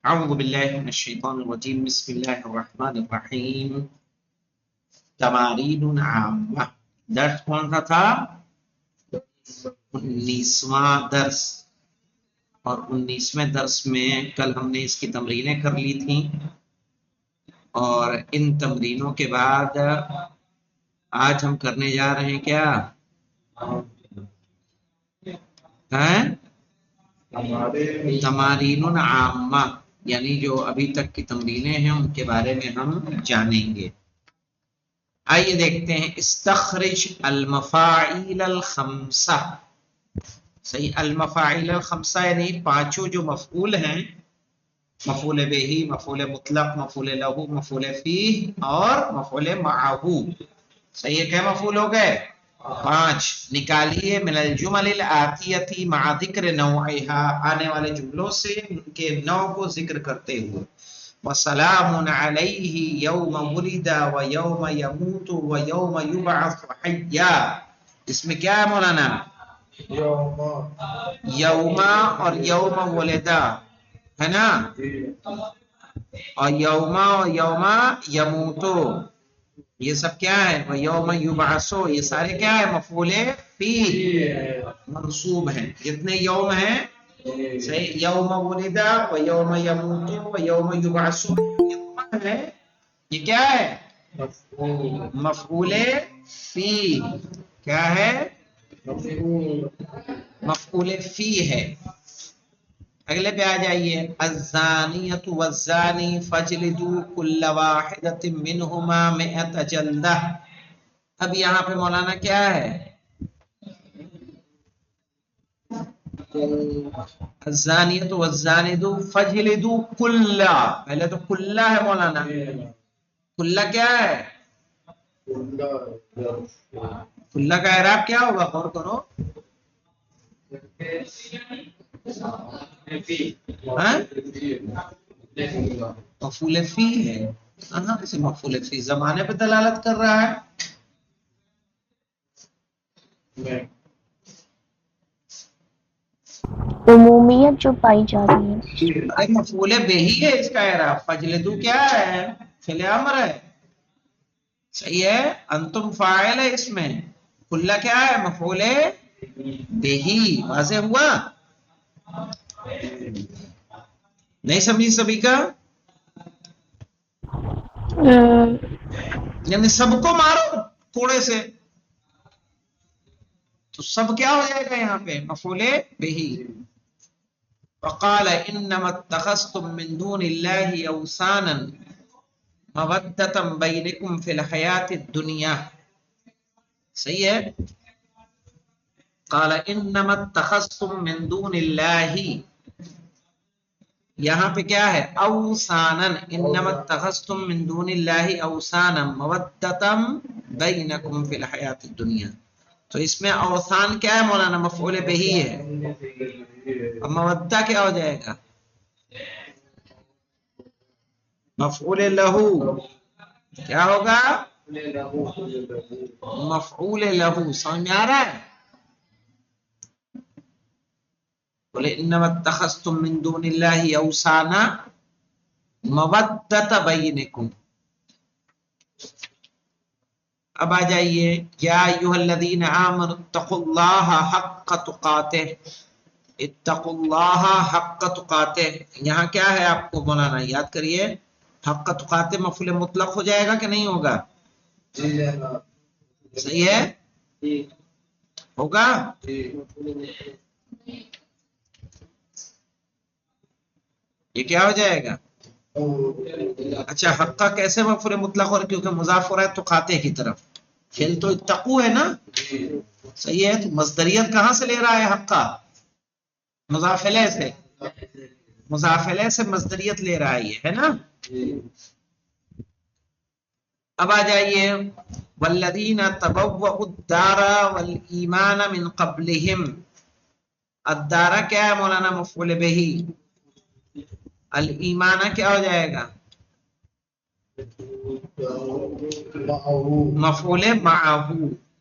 اعوذ باللہ من الشیطان الرجیم بسم اللہ الرحمن الرحیم تمارین عامہ۔ درس کون سا تھا؟ 19واں درس، اور 19ویں درس میں کل ہم نے اس کی تمرینیں کر لی تھیں، اور ان تمرینوں کے بعد آج ہم کرنے جا رہے ہیں کیا ہیں؟ تمارین عامہ، یعنی جو ابھی تک کی تمرینیں ہیں ان کے بارے میں ہم جانیں گے۔ آئیے دیکھتے ہیں، استخرج المفاعیل الخمسہ۔ صحیح، المفاعیل الخمسہ یعنی پانچوں جو مفعول ہیں، مفعول بہی، مفعول مطلق، مفعول لہو، مفعول فیہ اور مفعول معہ۔ صحیح ہے، کیا مفعول ہو گئے؟ 5۔ نکالیے من الجمل الآتیتی مع ذکر نوعہا، آنے والے جملوں سے ان کے نوع کو ذکر کرتے ہوئے۔ وسلام علیہ یوم ولد ویوم یموت ویوم یبعث حیا۔ اس میں کیا ہے مولانا؟ یوما اور یوم ولدا ہے نا، اور یوما اور یوما یموتو یہ سب کیا ہے؟ ویوم یبعثو یہ سارے کیا ہے؟ مفعول فی منصوب ہیں، جتنے یوم ہیں۔ صحیح، یوم ولدا و یوم یموت و یوم یبعث ہے، یہ کیا ہے؟ مفعول فی۔ کیا ہے؟ مفعول فی ہے۔ اگلے پہ آ جائیے، الزانیۃ والزانی فاجلدوا کل واحدۃ منہما 100 جلدہ۔ اب یہاں پہ مولانا کیا ہے؟ الزانیۃ والزانیۃ فاجلدوا کل، پہلے تو کل ہے مولانا، کل کیا ہے؟ کل کا اعراب کیا ہوگا؟ غور کرو، مفعول فی ہے، اسے مفعول فی زمانے پہ دلالت کر رہا ہے۔ عمومیت جو پائی جا رہی ہے، ارے مفعول بہی ہے، اس کا اعراب فجلدو کیا ہے؟ فعل امر ہے۔ صحیح ہے، انتم فاعل ہے اس میں، کلا کیا ہے؟ مفعول بہی۔ واضح ہوا؟ نہیں سمجھی سبھی کا؟ یعنی سب کو مارو تھوڑے سے، تو سب کیا ہو جائے گا یہاں پہ؟ مفعول بہی۔ وقال انما اتخذتم من دون اللہ اوثانا مودۃ بینکم فی الحیات الدنیا۔ صحیح ہے، قال انما اتخذتم من دون اللہ، یہاں پہ کیا ہے؟ اوثانا، انما اتخذتم من دون اللہ اوثانا مودۃ بینکم فی الحیات الدنیا۔ تو اس میں اوثان کیا ہے مولانا؟ مفعول بہی ہے، اب مودہ کیا ہو جائے گا؟ مفعول لہو۔ کیا ہوگا؟ مفعول لہو۔ سمجھ میں آ رہا ہے؟ بولے انما اتخذتم من دون اللہ اوثانا مودۃ بینکم۔ اب آ جائیے، یا ایھا الذین آمنوا اتقوا اللہ حق تقاتہ۔ اتقوا اللہ حق تقاتہ، یہاں کیا ہے آپ کو مولانا یاد کریے؟ حق تقاتہ مفعول مطلق ہو جائے گا کہ نہیں ہوگا؟ صحیح ہے، ہوگا۔ یہ کیا ہو جائے گا؟ اچھا، حق کا کیسے مفعول مطلق ہو رہا ہے؟ کیونکہ مضاف ہو رہا ہے تقاتہ کی طرف، فعل تو اتقوا ہے نا۔ صحیح ہے، تو مصدریت کہاں سے لے رہا ہے حق کا؟ مضاف الیہ سے، مضاف الیہ سے مصدریت لے رہا ہے یہ، ہے نا۔ اب آ جائیے، والذین تبوؤا الدار والایمان من قبلہم۔ الدار کیا ہے مولانا؟ مفعول بہی۔ الایمان کیا ہو جائے گا؟ مفعول معہ۔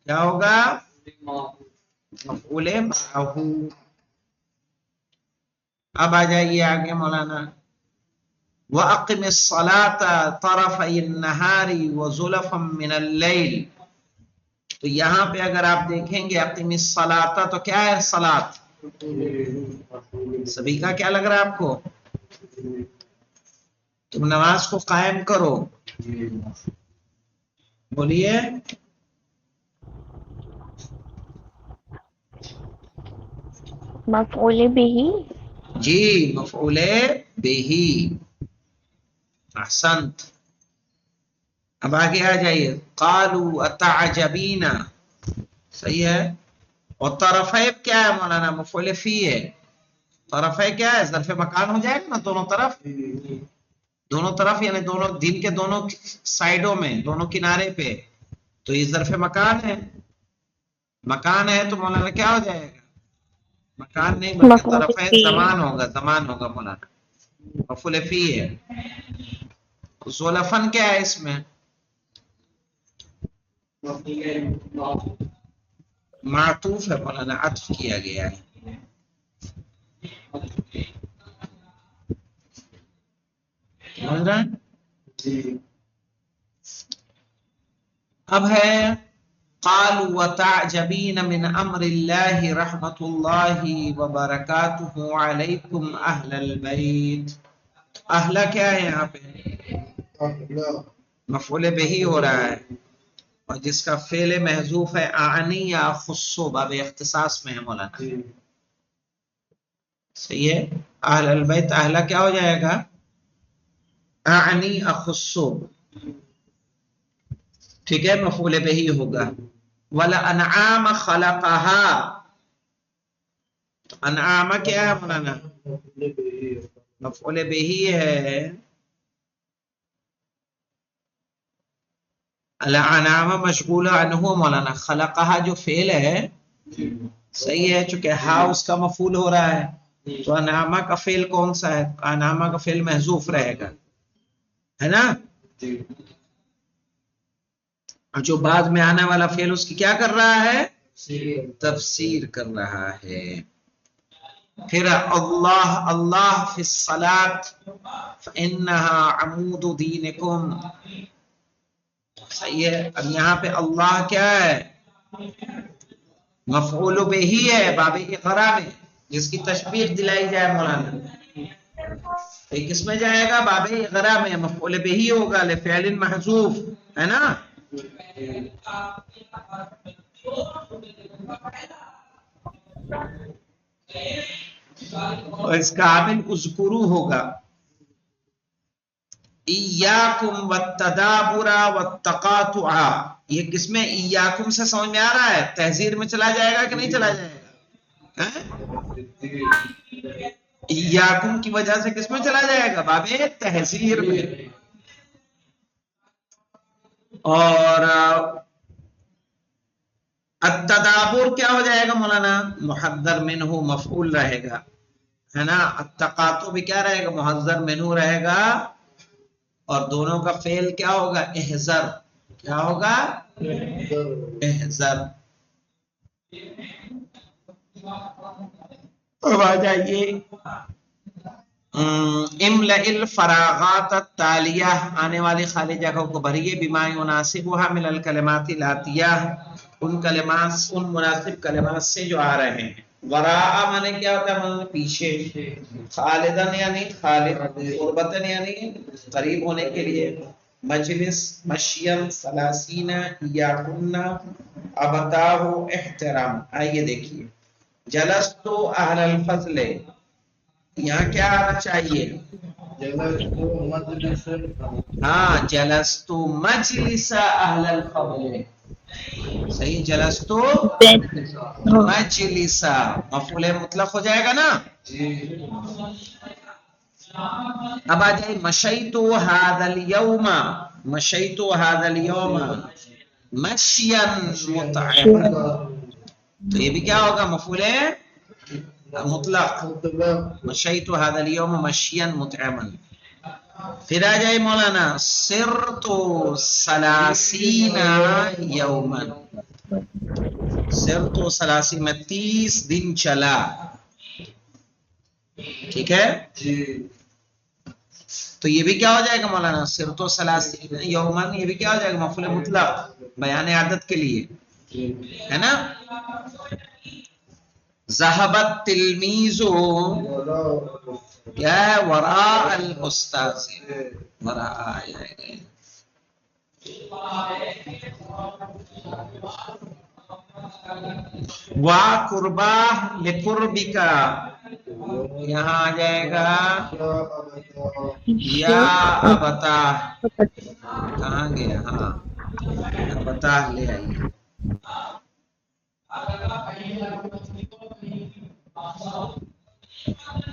کیا ہوگا؟ مفعول معہ۔ اب آ جائیے آگے مولانا، وَأَقِمِ الصَّلَاةَ طَرَفَيِ النَّهَارِ وَزُلَفًا مِّنَ اللَّيْلِ. تو یہاں پہ اگر آپ دیکھیں گے اقیم الصلاۃ تو کیا ہے صلات؟ سبھی کا کیا لگ رہا ہے آپ کو؟ تم نماز کو قائم کرو. بولیے. مفعول به. جی مفعول بہی. احسنت. اب آگے آ جائیے. قالوا اتعجبین. صحیح ہے. اور طرفے کیا ہے مولانا؟ مفعول فی ہے. طرفے کیا ہے؟ ظرف مکان ہو جائے گا نا. دونوں طرف، دونوں طرف یعنی دونوں دن کے دونوں سائڈوں میں، دونوں کنارے پہ. تو یہ ظرف مکان ہے. مکان ہے تو مولانا کیا ہو جائے گا؟ مکان نہیں بلکہ مفعول طرف ہے، به. زمان ہوگا، زمان ہوگا مولانا. مفعول فی ہے. زلفن کیا ہے اس میں؟ معطوف ہے مولانا، عطف کیا گیا ہے. سمجھ رہے ہیں؟ اب ہے قالوا وتعجبین من امر اللہ رحمت اللہ وبرکاتہ علیکم اہل البیت. اہل کیا ہے یہاں پہ؟ مفعول بہی ہو رہا ہے، اور جس کا فعل محذوف ہے اعنی یا خصو، باب اختصاص میں ہے مولانا. صحیح ہے. اہل البیت اہل کیا ہو جائے گا؟ اعنی اخصو. ٹھیک ہے، مفعول بہی ہوگا. والانعام خلقها. انعام کیا ہے مولانا؟ مفعول بہی ہے. الانعام مشغول عنہ مولانا. خلقها جو فعل ہے، صحیح ہے، چونکہ ہا اس کا مفعول ہو رہا ہے تو انعامہ کا فعل کون سا ہے؟ انعامہ کا فعل محذوف رہے گا، ہے نا. اور جو بعد میں آنے والا فعل اس کی کیا کر رہا ہے؟ تفسیر کر رہا ہے. پھر اللہ اللہ فی الصلاۃ فانھا عمود دینکم. صحیح ہے. اب یہاں پہ اللہ کیا ہے؟ مفعول بہی ہے باب اقرا میں، جس کی تشبیہ دلائی جائے مولانا. یہ کس میں جائے گا؟ باب اقرا میں. مفعول بہی ہوگا لفعل محذوف، ہے نا. اور اس کا عامل اذکروا ہوگا. ایاکم والتدابر والتقاطع. یہ کس میں ایاکم سے سمجھ میں آ رہا ہے؟ تحذیر میں چلا جائے گا کہ نہیں چلا جائے گا؟ ایاکم کی وجہ سے کس میں چلا جائے گا؟ باب تحذیر میں. اور التدابر کیا ہو جائے گا مولانا؟ محذر منہ مفعول رہے گا، ہے نا. التقاطع بھی کیا رہے گا؟ محذر منہ رہے گا. اور دونوں کا فعل کیا ہوگا؟ احذر. کیا ہوگا؟ احذر. اب آ جائیے. املأ الفراغات التالیہ. آنے والی خالی جگہوں کو بھریے. بما یناسبها من الکلمات الاتیہ. ان کلمات، ان مناسب کلمات سے جو آ رہے ہیں. وراء مانے کیا ہوتا ہے؟ مانے پیچھے. خالدن یعنی خالد. قربتن یعنی قریب ہونے کے لیے. مجلس، مشین، ثلاثین، یاکن، ابتاہ، احترام. آئیے دیکھیے. جلست اہل الفضل. یہاں کیا آنا چاہیے؟ ہاں، جلست مجلس اہل الفضل. صحیح. جلست مجلس مفعول مطلق ہو جائے گا نا. اب آ جائے مشیت هذا اليوم. مشیت هذا اليوم مشیا مطعما. تو یہ بھی کیا ہوگا؟ مفعول مطلق. مشیت هذا اليوم مشیا مطعما. پھر آ جائے مولانا سرت 30 یوما. سرت 30 میں 30 دن چلا. ٹھیک ہے. تو یہ بھی کیا ہو جائے گا مولانا؟ صرت و ثلاثین یومن، یہ بھی کیا ہو جائے گا؟ مفعول مطلق بیان عادت کے لیے، ہے نا؟ ذهبت تلمیذ کیا ہے؟ وراء الاستاذ، وراء آ جائے گا. وا قربا لقربکا، یہاں آ جائے گا یا ابتا. کہاں گیا؟ ہاں ابتا لے آئیے.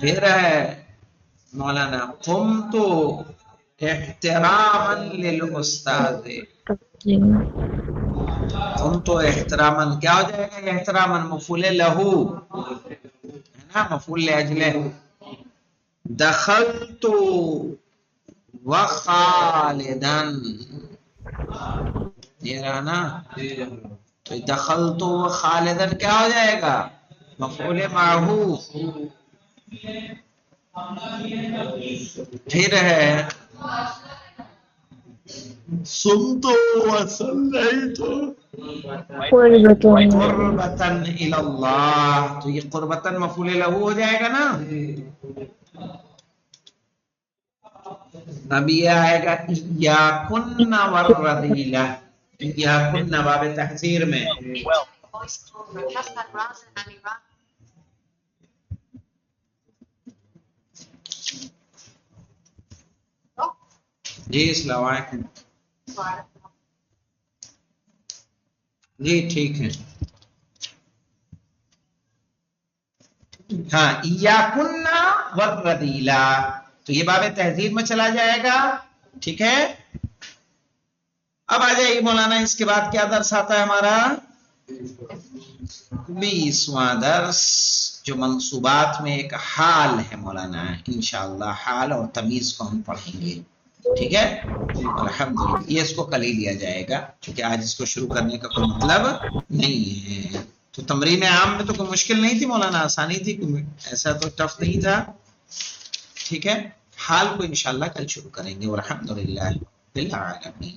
پھر ہے مولانا قمت احتراما للاستاذ. قمت احتراما کیا ہو جائے گا؟ احتراما مفعول لہو، ہے نا؟ مفعول لاجلہ. دخلت وخالدا، یہ رہا نا؟ تو دخلت وخالدا کیا ہو جائے گا؟ مفعول معہو. پھر ہے صمت وصلیت قربتاً الی اللہ، تو یہ قربتاً مفعول لہو ہو جائے گا نا؟ اب یہ آئے گا ایاکن والرذیلہ. ایاکن باب تحذیر میں جی السلام علیکم. جی ٹھیک ہے. ہاں ایاکن والرذیلہ، تو یہ باب تہذیب میں چلا جائے گا. ٹھیک ہے. اب آ جائیے مولانا، اس کے بعد کیا درس آتا ہے ہمارا؟ 20واں درس، جو منصوبات میں ایک حال ہے مولانا. انشاءاللہ حال اور تمیز کو ہم پڑھیں گے. ٹھیک ہے. الحمدللہ یہ اس کو کل ہی لیا جائے گا، کیونکہ آج اس کو شروع کرنے کا کوئی مطلب نہیں ہے. تو تمرین عام میں تو کوئی مشکل نہیں تھی مولانا، آسانی تھی، ایسا تو ٹف نہیں تھا. ٹھیک ہے. حال کو انشاءاللہ کل شروع کریں گے. والحمدللہ رب العالمین.